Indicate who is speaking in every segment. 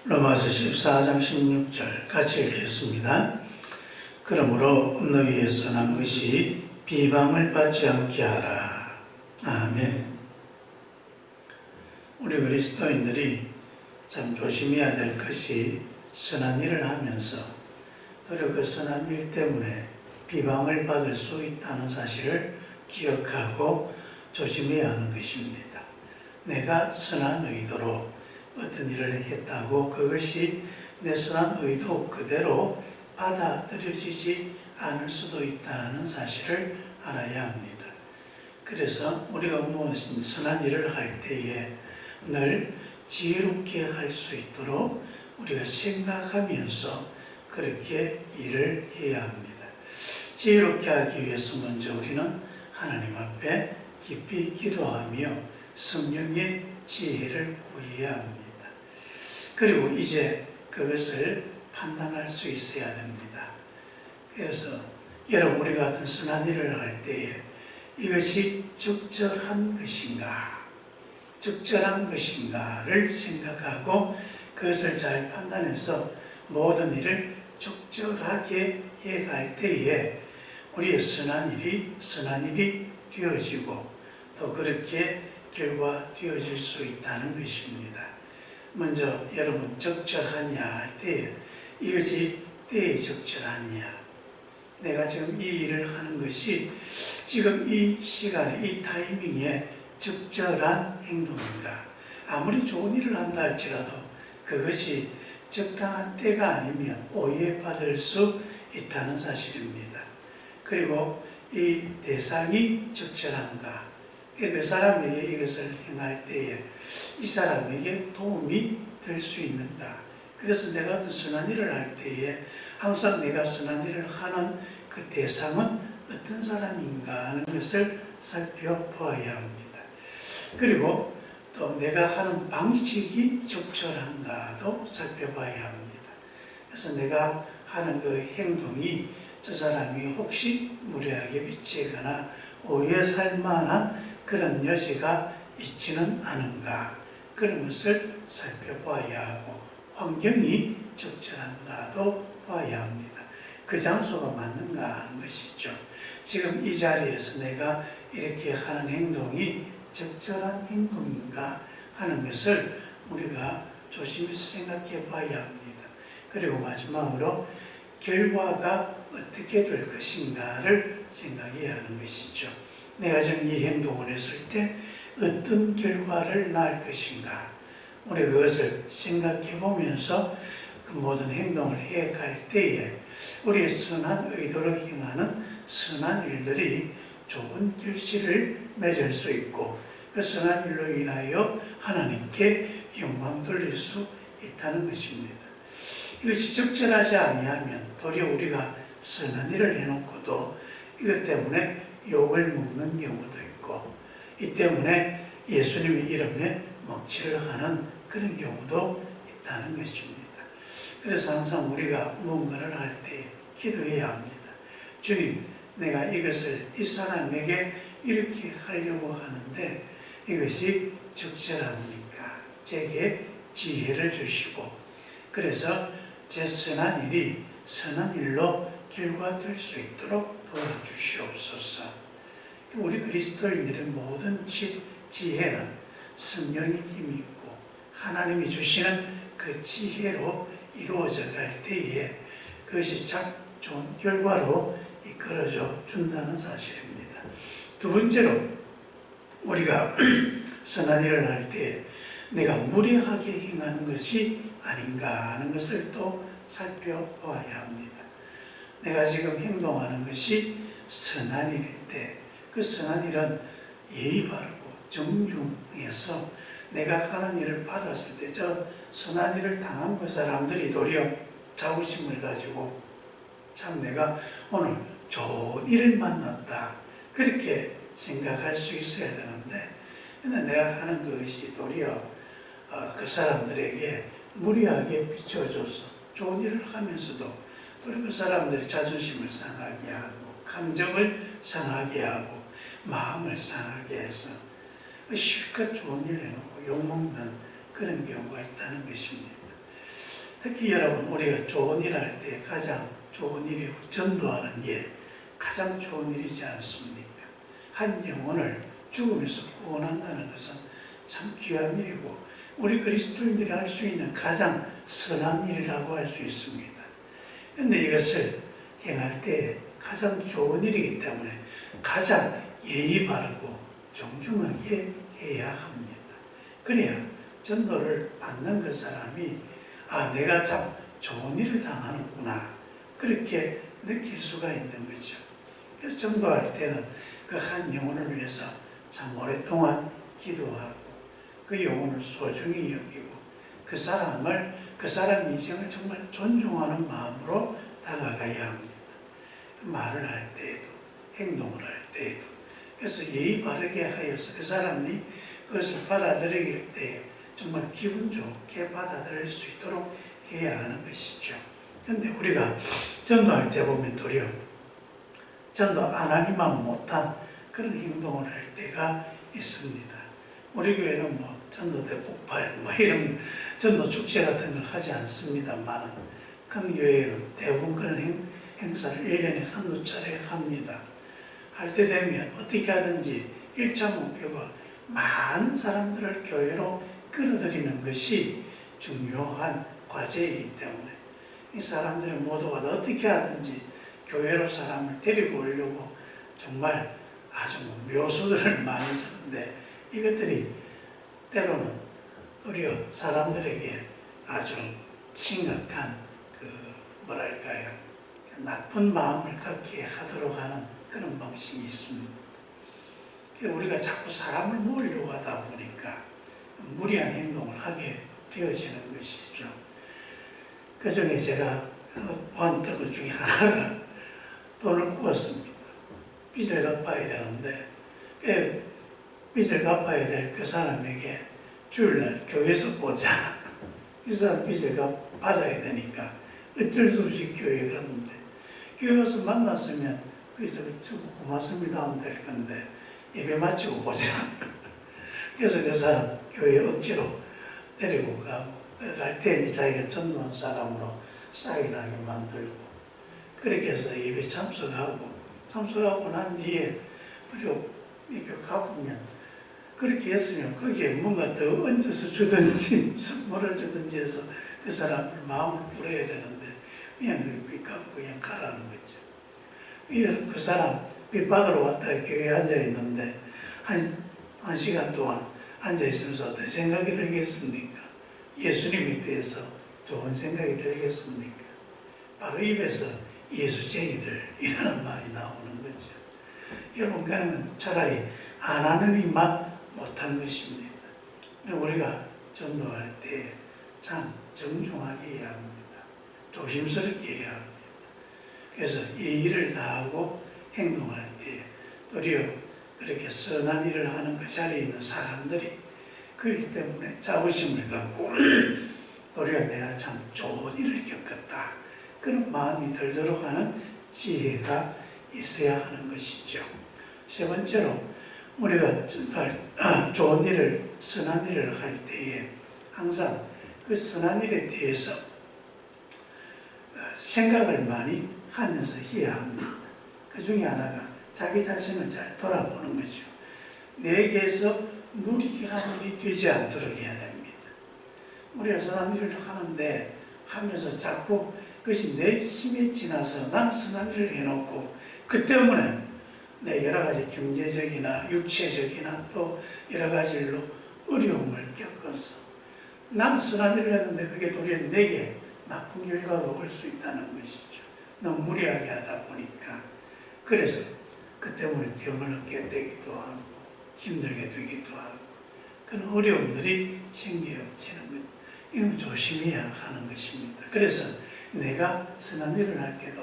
Speaker 1: 로마서 14장 16절 같이 읽겠습니다. 그러므로 너희의 선한 것이 비방을 받지 않게 하라. 아멘. 우리 그리스도인들이 참 조심해야 될 것이 선한 일을 하면서 또한 그 선한 일 때문에 비방을 받을 수 있다는 사실을 기억하고 조심해야 하는 것입니다. 내가 선한 의도로 어떤 일을 했다고 그것이 내 선한 의도 그대로 받아들여지지 않을 수도 있다는 사실을 알아야 합니다. 그래서 우리가 무엇인 선한 일을 할 때에 늘 지혜롭게 할 수 있도록 우리가 생각하면서 그렇게 일을 해야 합니다. 지혜롭게 하기 위해서 먼저 우리는 하나님 앞에 깊이 기도하며 성령의 지혜를 구해야 합니다. 그리고 이제 그것을 판단할 수 있어야 됩니다. 그래서 여러분 우리 같은 선한 일을 할 때에 이것이 적절한 것인가를 생각하고 그것을 잘 판단해서 모든 일을 적절하게 해갈 때에 우리의 선한 일이 되어지고 또 그렇게 결과되어질 수 있다는 것입니다. 먼저 여러분 적절하냐 할 때 이것이 때에 적절하냐, 내가 지금 이 일을 하는 것이 지금 이 시간에 이 타이밍에 적절한 행동인가. 아무리 좋은 일을 한다 할지라도 그것이 적당한 때가 아니면 오해받을 수 있다는 사실입니다. 그리고 이 대상이 적절한가, 그 사람에게 이것을 행할 때에 이 사람에게 도움이 될 수 있는가. 그래서 내가 어떤 선한 일을 할 때에 항상 내가 선한 일을 하는 그 대상은 어떤 사람인가 하는 것을 살펴보아야 합니다. 그리고 또 내가 하는 방식이 적절한가도 살펴봐야 합니다. 그래서 내가 하는 그 행동이 저 사람이 혹시 무례하게 비치거나 오해 살 만한 그런 여지가 있지는 않은가, 그런 것을 살펴봐야 하고 환경이 적절한가도 봐야 합니다. 그 장소가 맞는가 하는 것이죠. 지금 이 자리에서 내가 이렇게 하는 행동이 적절한 행동인가 하는 것을 우리가 조심해서 생각해 봐야 합니다. 그리고 마지막으로 결과가 어떻게 될 것인가를 생각해야 하는 것이죠. 내가 지금 이 행동을 했을 때 어떤 결과를 낳을 것인가, 우리 그것을 생각해 보면서 그 모든 행동을 해갈 때에 우리의 선한 의도를 행하는 선한 일들이 좋은 결실을 맺을 수 있고 그 선한 일로 인하여 하나님께 영광 돌릴 수 있다는 것입니다. 이것이 적절하지 아니하면 도리어 우리가 선한 일을 해놓고도 이것 때문에 욕을 먹는 경우도 있고 이 때문에 예수님의 이름에 먹칠을 하는 그런 경우도 있다는 것입니다. 그래서 항상 우리가 무언가를 할 때 기도해야 합니다. 주님, 내가 이것을 이 사람에게 이렇게 하려고 하는데 이것이 적절합니까? 제게 지혜를 주시고 그래서 제 선한 일이 선한 일로 결과될 수 있도록 도와주시옵소서. 우리 그리스도인들의 모든 지혜는 성령의 힘이 있고 하나님이 주시는 그 지혜로 이루어져 갈 때에 그것이 참 좋은 결과로 이끌어져 준다는 사실입니다. 두 번째로 우리가 선한 일을 할 때 내가 무례하게 행하는 것이 아닌가 하는 것을 또 살펴봐야 합니다. 내가 지금 행동하는 것이 선한 일일 때 그 선한 일은 예의 바르고 정중해서 내가 하는 일을 받았을 때 저 선한 일을 당한 그 사람들이 도리어 자부심을 가지고 참 내가 오늘 좋은 일을 만났다 그렇게 생각할 수 있어야 되는데 근데 내가 하는 것이 도리어 그 사람들에게 무리하게 비춰줘서 좋은 일을 하면서도 도리어 그 사람들이 자존심을 상하게 하고 감정을 상하게 하고 마음을 상하게 해서 실컷 좋은 일 해놓고 욕먹는 그런 경우가 있다는 것입니다. 특히 여러분, 우리가 좋은 일 할 때 가장 좋은 일이 전도하는 게 가장 좋은 일이지 않습니까? 한 영혼을 죽음에서 구원한다는 것은 참 귀한 일이고 우리 그리스도인들이 할 수 있는 가장 선한 일이라고 할 수 있습니다. 그런데 이것을 행할 때 가장 좋은 일이기 때문에 가장 예의 바르고 정중하게 해야 합니다. 그래야 전도를 받는 그 사람이 내가 참 좋은 일을 당하는구나 그렇게 느낄 수가 있는 거죠. 그래서 전도할 때는 그 한 영혼을 위해서 참 오랫동안 기도하고 그 영혼을 소중히 여기고 그 사람 인생을 정말 존중하는 마음으로 다가가야 합니다. 말을 할 때에도 행동을 할 때에도 그래서 예의 바르게 하여서 그 사람이 그것을 받아들일 때 정말 기분 좋게 받아들일 수 있도록 해야 하는 것이죠. 그런데 우리가 전도할 때 보면 도리어 전도 안 하기만 못한 그런 행동을 할 때가 있습니다. 우리 교회는 전도 대폭발 이런 전도 축제 같은 걸 하지 않습니다만 큰 교회는 대부분 그런 행사를 1년에 한두 차례 합니다. 할 때 되면 어떻게 하든지 1차 목표가 많은 사람들을 교회로 끌어들이는 것이 중요한 과제이기 때문에 이 사람들이 모두가 어떻게 하든지 교회로 사람을 데리고 오려고 정말 아주 묘수들을 많이 쓰는데 이것들이 때로는 도리어 사람들에게 아주 심각한 나쁜 마음을 갖게 하도록 하는 그런 방식이 있습니다. 우리가 자꾸 사람을 모으려고 하다 보니까 무리한 행동을 하게 되어지는 것이죠. 그 중에 제가 본 것 중에 하나가 돈을 구웠습니다. 빚을 갚아야 되는데 빚을 갚아야 될 그 사람에게 주일날 교회에서 보자. 이 사람 빚을 받아야 되니까 어쩔 수 없이 교회에 갔는데 교회 가서 만났으면 거기서 주고 고맙습니다 하면 될 건데 예배 마치고 보자. 그래서 그 사람 교회 억지로 데리고 가고 갈 때는 자기가 전도한 사람으로 사인하게 만들고 그렇게 해서 예배 참석하고 난 뒤에 그리고 이렇게 가보면 그렇게 했으면 거기에 뭔가 더 얹어서 주든지 선물을 주든지 해서 그 사람을 마음을 풀어야 되는데 그냥 빚 갚고 그냥 가라는 거죠. 그 사람 빚 받으러 왔다 교회에 앉아있는데 한 시간 동안 앉아있으면서 어떤 생각이 들겠습니까? 예수님에 대해서 좋은 생각이 들겠습니까? 바로 입에서 예수쟁이들이라는 말이 나오는 거죠. 여러분 그러면 차라리 안 하는 일만 못한 것입니다. 우리가 전도할 때 참 정중하게 해야 합니다. 조심스럽게 해야 합니다. 그래서 예의를 다하고 행동할 때 도리어 그렇게 선한 일을 하는 그 자리에 있는 사람들이 그일 때문에 자부심을 갖고 도리어 내가 참 좋은 일을 겪었다. 그런 마음이 들도록 하는 지혜가 있어야 하는 것이죠. 세 번째로 우리가 좋은 일을, 선한 일을 할 때에 항상 그 선한 일에 대해서 생각을 많이 하면서 해야 합니다. 그 중에 하나가 자기 자신을 잘 돌아보는 거죠. 내게서 무리한 일이 되지 않도록 해야 됩니다. 우리가 선한 일을 하면서 자꾸 그것이 내 힘에 지나서 난 선한 일을 해놓고 그 때문에 내 여러 가지 경제적이나 육체적이나 또 여러 가지 일로 어려움을 겪어서 나는 선한 일을 했는데 그게 도리어 내게 나쁜 결과가 올 수 있다는 것이죠. 너무 무리하게 하다 보니까 그래서 그 때문에 병을 얻게 되기도 하고 힘들게 되기도 하고 그런 어려움들이 생겨지는 것. 이건 조심해야 하는 것입니다. 그래서 내가 선한 일을 할 때도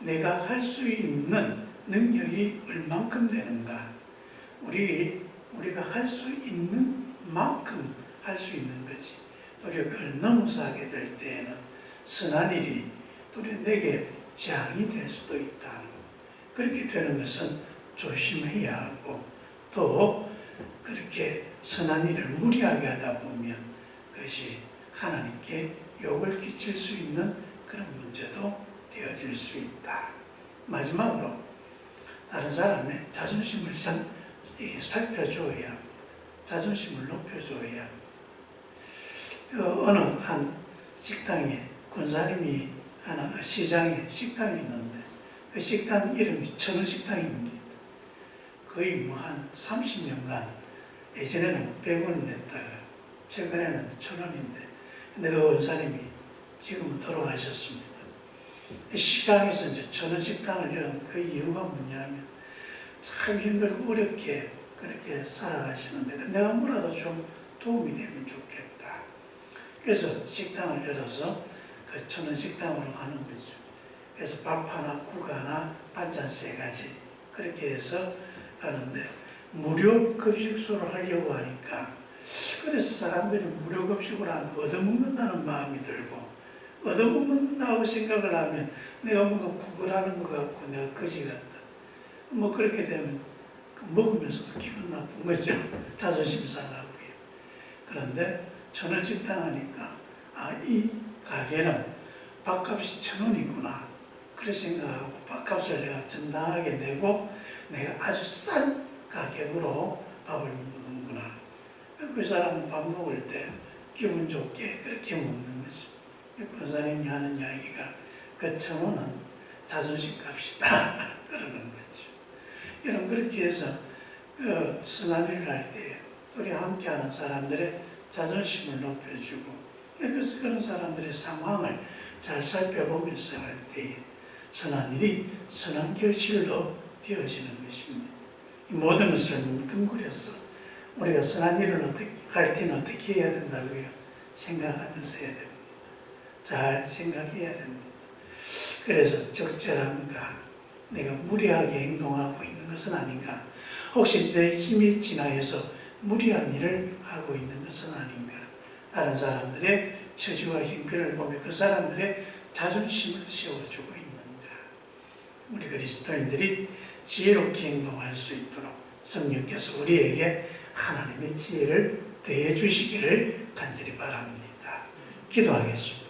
Speaker 1: 내가 할 수 있는 능력이 얼만큼 되는가 우리가 할 수 있는 만큼 할 수 있는 거지. 도리어 그걸 넘어서 하게 될 때에는 선한 일이 도리어 내게 재앙이 될 수도 있다. 그렇게 되는 것은 조심해야 하고 또 그렇게 선한 일을 무리하게 하다 보면 그것이 하나님께 욕을 끼칠 펼칠 수 있는 그런 문제도 되어질 수 있다. 마지막으로 다른 사람의 자존심을 살펴줘야 합니다. 자존심을 높여줘야 합니다. 어느 한 식당에 권사님이 하나 시장에 식당이 있는데 그 식당 이름이 천원식당입니다. 거의 뭐 한 30년간 예전에는 100원을 냈다가 최근에는 1000원인데 근데 그 권사님이 지금은 돌아가셨습니다. 시장에서 이제 천원식당을 이런 그 이유가 뭐냐면 참 힘들고 어렵게 그렇게 살아가시는데 내가 뭐라도 좀 도움이 되면 좋겠다. 그래서 식당을 열어서 그 천원식당으로 하는 거죠. 그래서 밥 하나, 국 하나, 반찬 3가지 그렇게 해서 하는데 무료 급식소를 하려고 하니까 그래서 사람들이 무료 급식을 하면 얻어먹는다는 마음이 들고 얻어먹는다고 생각을 하면 내가 뭔가 국을 하는 것 같고 내가 거지 같다. 뭐 그렇게 되면 먹으면서도 기분 나쁜 거죠. 자존심 상하고요. 그런데 천원식당 하니까 이 가게는 밥값이 1000원이구나. 그렇게 생각하고 밥값을 내가 정당하게 내고 내가 아주 싼 가격으로 밥을 먹는구나. 그 사람은 밥 먹을 때 기분 좋게 그렇게 먹는 거죠. 권사님이 하는 이야기가 그 1000원은 자존심 값이다. 그러는 거죠. 여러분 그렇게 해서 그 선한 일을 할 때 우리 함께하는 사람들의 자존심을 높여주고 그래서 그런 사람들의 상황을 잘 살펴보면서 할 때 선한 일이 선한 결실로 되어지는 것입니다. 이 모든 것을 뭉뚱그려서 우리가 선한 일을 어떻게 할 때는 어떻게 해야 된다고요? 생각하면서 해야 됩니다. 잘 생각해야 됩니다. 그래서 적절한가? 내가 무리하게 행동하고 있는 것은 아닌가? 혹시 내 힘이 지나해서 무리한 일을 하고 있는 것은 아닌가? 다른 사람들의 처지와 형편을 보며 그 사람들의 자존심을 세워주고 있는가? 우리 그리스도인들이 지혜롭게 행동할 수 있도록 성령께서 우리에게 하나님의 지혜를 더해 주시기를 간절히 바랍니다. 기도하겠습니다.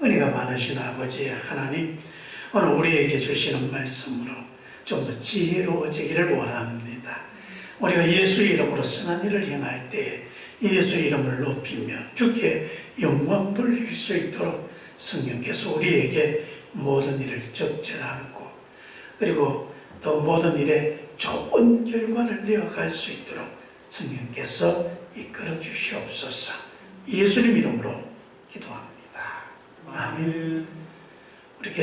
Speaker 1: 은혜가 많으신 아버지 하나님, 오늘 우리에게 주시는 말씀으로 좀 더 지혜로워지기를 원합니다. 우리가 예수 이름으로 선한 일을 행할 때 예수 이름을 높이며 주께 영광 돌릴 수 있도록 성령께서 우리에게 모든 일을 적절하고 그리고 또 모든 일에 좋은 결과를 내어갈 수 있도록 성령께서 이끌어 주시옵소서. 예수님 이름으로 기도합니다. 아멘. 우리